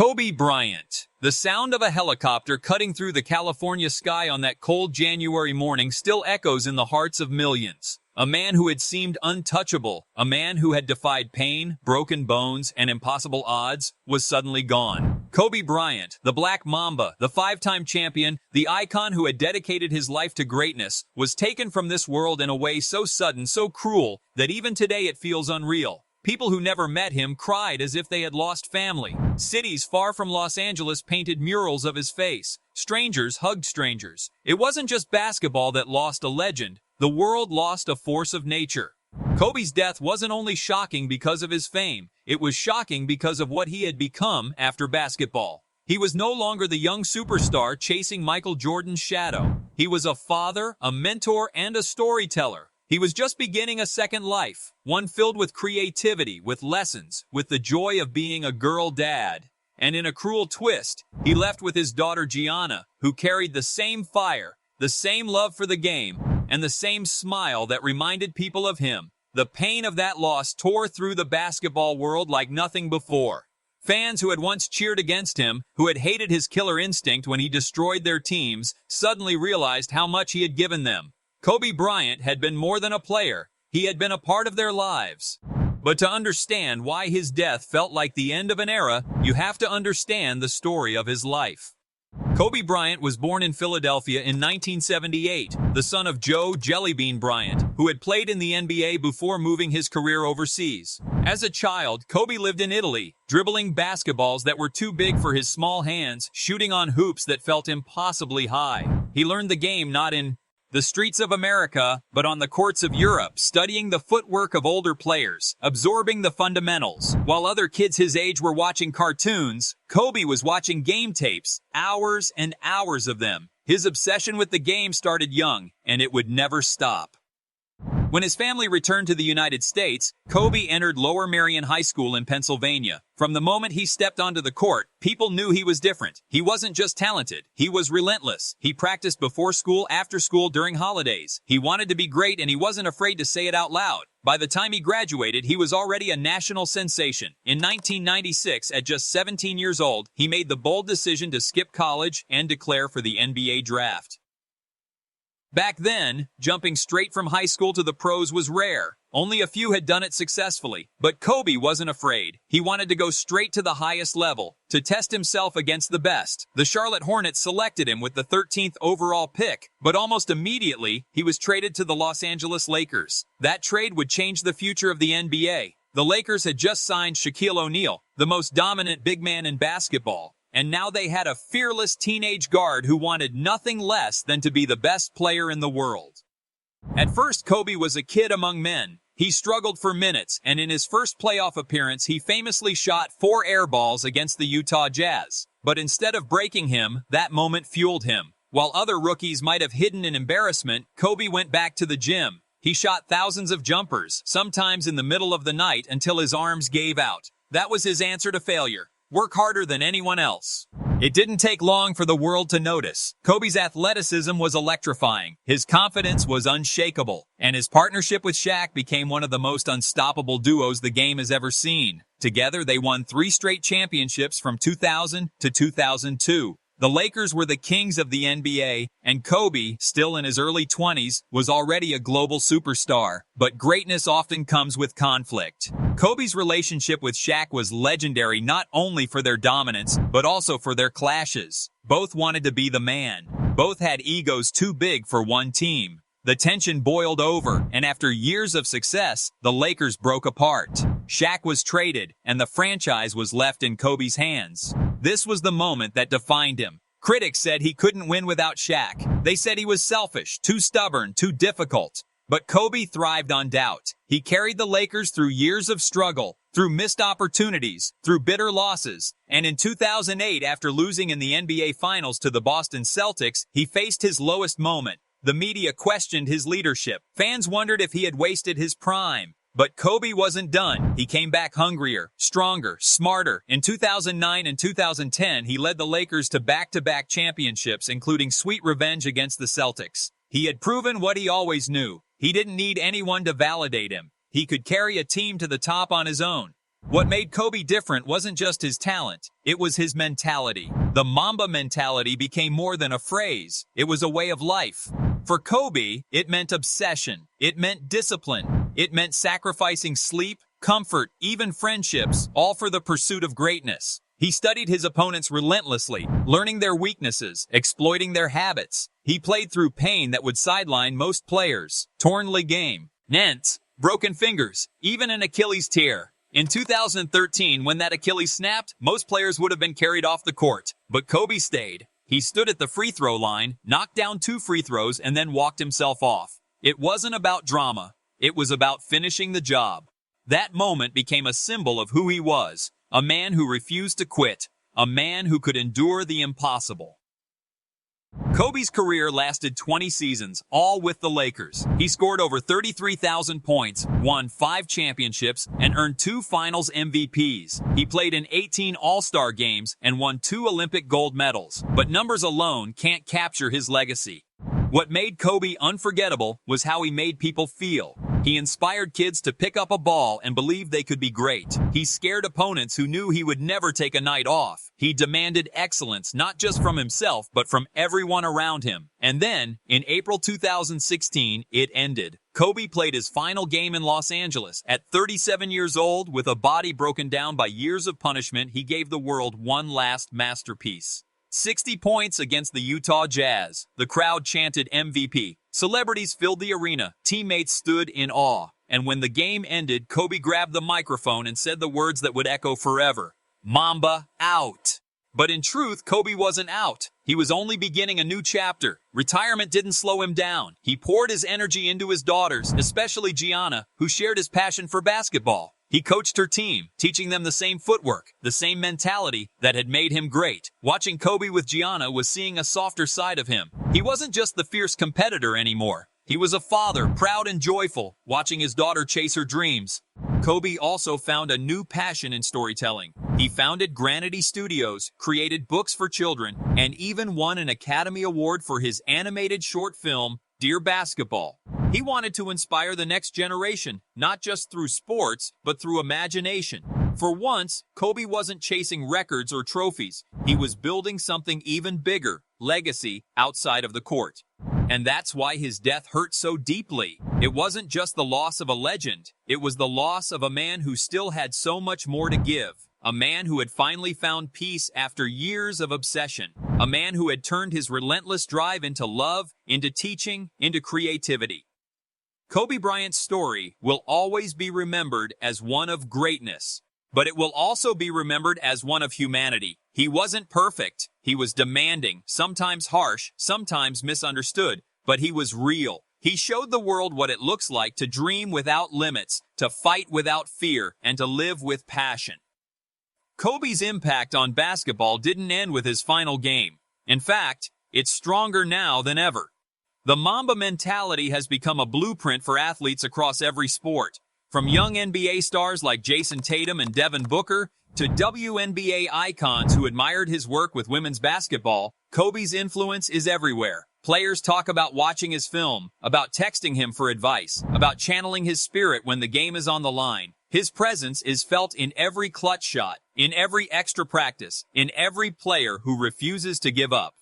Kobe Bryant. The sound of a helicopter cutting through the California sky on that cold January morning still echoes in the hearts of millions. A man who had seemed untouchable, a man who had defied pain, broken bones, and impossible odds, was suddenly gone. Kobe Bryant, the Black Mamba, the five-time champion, the icon who had dedicated his life to greatness, was taken from this world in a way so sudden, so cruel, that even today it feels unreal. People who never met him cried as if they had lost family. Cities far from Los Angeles painted murals of his face. Strangers hugged strangers. It wasn't just basketball that lost a legend. The world lost a force of nature. Kobe's death wasn't only shocking because of his fame. It was shocking because of what he had become after basketball. He was no longer the young superstar chasing Michael Jordan's shadow. He was a father, a mentor, and a storyteller. He was just beginning a second life, one filled with creativity, with lessons, with the joy of being a girl dad. And in a cruel twist, he left with his daughter Gianna, who carried the same fire, the same love for the game, and the same smile that reminded people of him. The pain of that loss tore through the basketball world like nothing before. Fans who had once cheered against him, who had hated his killer instinct when he destroyed their teams, suddenly realized how much he had given them. Kobe Bryant had been more than a player. He had been a part of their lives. But to understand why his death felt like the end of an era, you have to understand the story of his life. Kobe Bryant was born in Philadelphia in 1978, the son of Joe "Jellybean" Bryant, who had played in the NBA before moving his career overseas. As a child, Kobe lived in Italy, dribbling basketballs that were too big for his small hands, shooting on hoops that felt impossibly high. He learned the game not in the streets of America, but on the courts of Europe, studying the footwork of older players, absorbing the fundamentals. While other kids his age were watching cartoons, Kobe was watching game tapes, hours and hours of them. His obsession with the game started young, and it would never stop. When his family returned to the United States, Kobe entered Lower Merion High School in Pennsylvania. From the moment he stepped onto the court, people knew he was different. He wasn't just talented, he was relentless. He practiced before school, after school, during holidays. He wanted to be great and he wasn't afraid to say it out loud. By the time he graduated, he was already a national sensation. In 1996, at just 17 years old, he made the bold decision to skip college and declare for the NBA draft. Back then, jumping straight from high school to the pros was rare. Only a few had done it successfully. But Kobe wasn't afraid. He wanted to go straight to the highest level, to test himself against the best. The Charlotte Hornets selected him with the 13th overall pick, but almost immediately, he was traded to the Los Angeles Lakers. That trade would change the future of the NBA. The Lakers had just signed Shaquille O'Neal, the most dominant big man in basketball. And now they had a fearless teenage guard who wanted nothing less than to be the best player in the world. At first, Kobe was a kid among men. He struggled for minutes, and in his first playoff appearance, he famously shot 4 air balls against the Utah Jazz. But instead of breaking him, that moment fueled him. While other rookies might have hidden in embarrassment, Kobe went back to the gym. He shot thousands of jumpers, sometimes in the middle of the night, until his arms gave out. That was his answer to failure. Work harder than anyone else. It didn't take long for the world to notice. Kobe's athleticism was electrifying. His confidence was unshakable. And his partnership with Shaq became one of the most unstoppable duos the game has ever seen. Together, they won 3 straight championships from 2000 to 2002. The Lakers were the kings of the NBA, and Kobe, still in his early 20s, was already a global superstar. But greatness often comes with conflict. Kobe's relationship with Shaq was legendary not only for their dominance, but also for their clashes. Both wanted to be the man. Both had egos too big for one team. The tension boiled over, and after years of success, the Lakers broke apart. Shaq was traded, and the franchise was left in Kobe's hands. This was the moment that defined him. Critics said he couldn't win without Shaq. They said he was selfish, too stubborn, too difficult. But Kobe thrived on doubt. He carried the Lakers through years of struggle, through missed opportunities, through bitter losses. And in 2008, after losing in the NBA Finals to the Boston Celtics, he faced his lowest moment. The media questioned his leadership. Fans wondered if he had wasted his prime. But Kobe wasn't done. He came back hungrier, stronger, smarter. In 2009 and 2010, he led the Lakers to back-to-back championships, including sweet revenge against the Celtics. He had proven what he always knew. He didn't need anyone to validate him. He could carry a team to the top on his own. What made Kobe different wasn't just his talent, it was his mentality. The Mamba mentality became more than a phrase, it was a way of life. For Kobe, it meant obsession, it meant discipline, it meant sacrificing sleep, comfort, even friendships, all for the pursuit of greatness. He studied his opponents relentlessly, learning their weaknesses, exploiting their habits. He played through pain that would sideline most players. Torn ligaments, broken fingers, even an Achilles tear. In 2013, when that Achilles snapped, most players would have been carried off the court. But Kobe stayed. He stood at the free throw line, knocked down 2 free throws, and then walked himself off. It wasn't about drama. It was about finishing the job. That moment became a symbol of who he was, a man who refused to quit, a man who could endure the impossible. Kobe's career lasted 20 seasons, all with the Lakers. He scored over 33,000 points, won 5 championships, and earned 2 Finals MVPs. He played in 18 All-Star games and won 2 Olympic gold medals. But numbers alone can't capture his legacy. What made Kobe unforgettable was how he made people feel. He inspired kids to pick up a ball and believe they could be great. He scared opponents who knew he would never take a night off. He demanded excellence not just from himself, but from everyone around him. And then, in April 2016, it ended. Kobe played his final game in Los Angeles. At 37 years old, with a body broken down by years of punishment, he gave the world one last masterpiece. 60 points against the Utah Jazz. The crowd chanted MVP. Celebrities filled the arena. Teammates stood in awe. And when the game ended, Kobe grabbed the microphone and said the words that would echo forever. Mamba out. But in truth, Kobe wasn't out. He was only beginning a new chapter. Retirement didn't slow him down. He poured his energy into his daughters, especially Gianna, who shared his passion for basketball. He coached her team, teaching them the same footwork, the same mentality that had made him great. Watching Kobe with Gianna was seeing a softer side of him. He wasn't just the fierce competitor anymore. He was a father, proud and joyful, watching his daughter chase her dreams. Kobe also found a new passion in storytelling. He founded Granity Studios, created books for children, and even won an Academy Award for his animated short film, Dear Basketball. He wanted to inspire the next generation, not just through sports, but through imagination. For once, Kobe wasn't chasing records or trophies. He was building something even bigger, legacy, outside of the court. And that's why his death hurt so deeply. It wasn't just the loss of a legend. It was the loss of a man who still had so much more to give. A man who had finally found peace after years of obsession. A man who had turned his relentless drive into love, into teaching, into creativity. Kobe Bryant's story will always be remembered as one of greatness, but it will also be remembered as one of humanity. He wasn't perfect. He was demanding, sometimes harsh, sometimes misunderstood, but he was real. He showed the world what it looks like to dream without limits, to fight without fear, and to live with passion. Kobe's impact on basketball didn't end with his final game. In fact, it's stronger now than ever. The Mamba mentality has become a blueprint for athletes across every sport. From young NBA stars like Jason Tatum and Devin Booker to WNBA icons who admired his work with women's basketball, Kobe's influence is everywhere. Players talk about watching his film, about texting him for advice, about channeling his spirit when the game is on the line. His presence is felt in every clutch shot, in every extra practice, in every player who refuses to give up.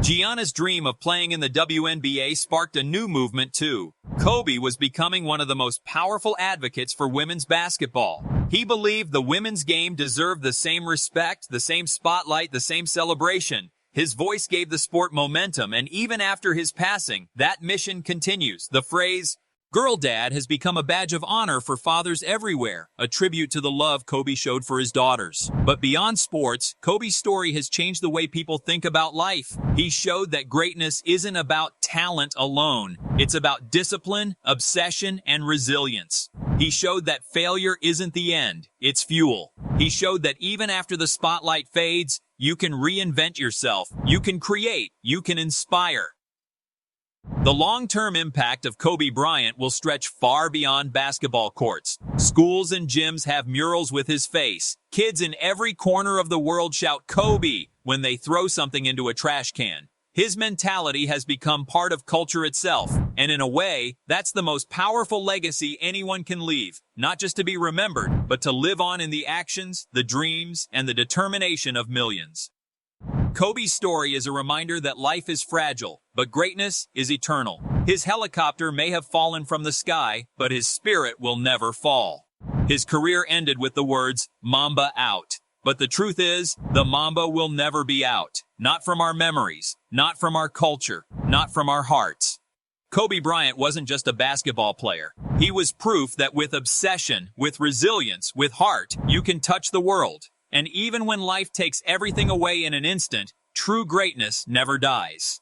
Gianna's dream of playing in the WNBA sparked a new movement too. Kobe was becoming one of the most powerful advocates for women's basketball. He believed the women's game deserved the same respect, the same spotlight, the same celebration. His voice gave the sport momentum, and even after his passing, that mission continues. The phrase, "Girl Dad," has become a badge of honor for fathers everywhere, a tribute to the love Kobe showed for his daughters. But beyond sports, Kobe's story has changed the way people think about life. He showed that greatness isn't about talent alone. It's about discipline, obsession, and resilience. He showed that failure isn't the end, it's fuel. He showed that even after the spotlight fades, you can reinvent yourself, you can create, you can inspire. The long-term impact of Kobe Bryant will stretch far beyond basketball courts. Schools and gyms have murals with his face. Kids in every corner of the world shout Kobe when they throw something into a trash can. His mentality has become part of culture itself. And in a way, that's the most powerful legacy anyone can leave, not just to be remembered, but to live on in the actions, the dreams, and the determination of millions. Kobe's story is a reminder that life is fragile, but greatness is eternal. His helicopter may have fallen from the sky, but his spirit will never fall. His career ended with the words, "Mamba out." But the truth is, the Mamba will never be out. Not from our memories, not from our culture, not from our hearts. Kobe Bryant wasn't just a basketball player. He was proof that with obsession, with resilience, with heart, you can touch the world. And even when life takes everything away in an instant, true greatness never dies.